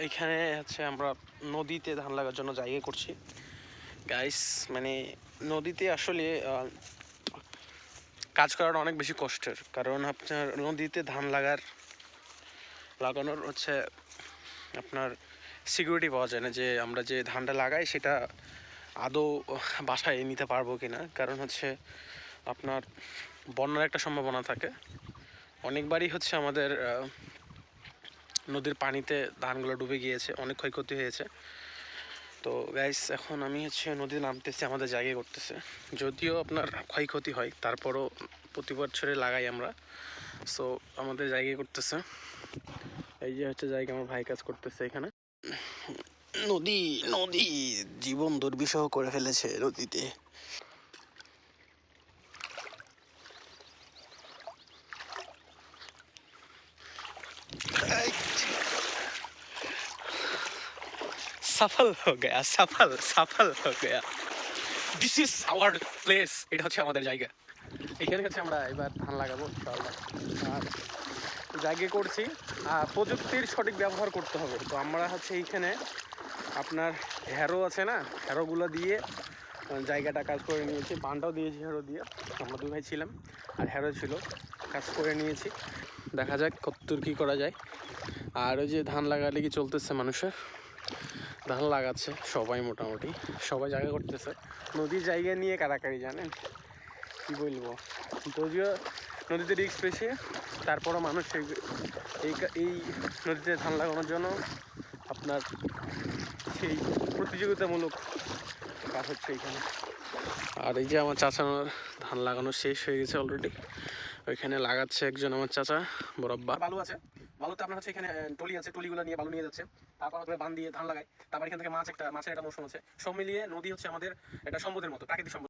এইখানে হচ্ছে আমরা নদীতে ধান লাগার জন্য জায়গা করছি গাইস। মানে নদীতে আসলে কাজ করাটা অনেক বেশি কষ্টের, কারণ আপনার নদীতে ধান লাগানোর হচ্ছে আপনার সিকিউরিটি পাওয়া যায় না যে আমরা যে ধানটা লাগাই সেটা আদৌ বাসায় নিতে পারবো কিনা। কারণ হচ্ছে আপনার বন্যার একটা সম্ভাবনা থাকে। অনেকবারই হচ্ছে আমাদের নদীর পানিতে ধানগুলো ডুবে গিয়েছে, অনেক ক্ষয়ক্ষতি হয়েছে। তো গাইস এখন আমি হচ্ছে নদীতে নামতেছি, আমাদের জায়গায় করতেছে। যদিও আপনার ক্ষয়ক্ষতি হয় তারপরও প্রতি বছরে লাগাই আমরা। সো আমাদের জায়গায় করতেছে, এই যে হচ্ছে জায়গা আমার ভাই কাজ করতেছে এখানে। নদী নদী জীবন দুর্বিষহ করে ফেলেছে নদীতে। সফল हो गया, সফল সফল हो गया। দিস ইজ আওয়ার প্লেস, এটা হচ্ছে আমাদের জায়গা। এখানে হচ্ছে আমরা এবার ধান লাগাবো ইনশাআল্লাহ। আর জায়গা করছি, প্রযুক্তির সঠিক ব্যবহার করতে হবে। তো আমরা হচ্ছে এইখানে আপনার হ্যারো আছে না, হ্যারোগুলো দিয়ে জায়গাটা কাজ করে নিয়েছি। বানটাও দিয়েছি হ্যারো দিয়ে, আমরা দুই ভাই ছিলাম আর হ্যারো ছিল, কাজ করে নিয়েছি। দেখা যাক কতদূর কী করা যায়। আর ওই যে ধান লাগালে কি চলতেছে, মানুষের ধান লাগাচ্ছে সবাই, মোটামুটি সবাই জায়গা করতেছে। নদীর জায়গা নিয়ে কারাকারি জানেন কি বলবো। যদিও নদীতে রিস্ক বেশি, তারপরও মানুষ এই নদীতে ধান লাগানোর জন্য আপনার সেই প্রতিযোগিতামূলক কাজ হচ্ছে এইখানে। আর এই যে আমার চাচানোর ধান লাগানো শেষ হয়ে গেছে অলরেডি, ওইখানে লাগাচ্ছে একজন আমার চাচা বরাব্বা। বালু আছে, বালুতে আপনার হচ্ছে এখানে টলি আছে, টলিগুলো নিয়ে বালু নিয়ে যাচ্ছে, তারপর হচ্ছে বান দিয়ে ধান লাগায়। তারপর এখান থেকে মাছের একটা মৌসুম আছে। সব মিলিয়ে নদী হচ্ছে আমাদের একটা সম্পদের মতো, প্রাকৃতিক সম্পদ।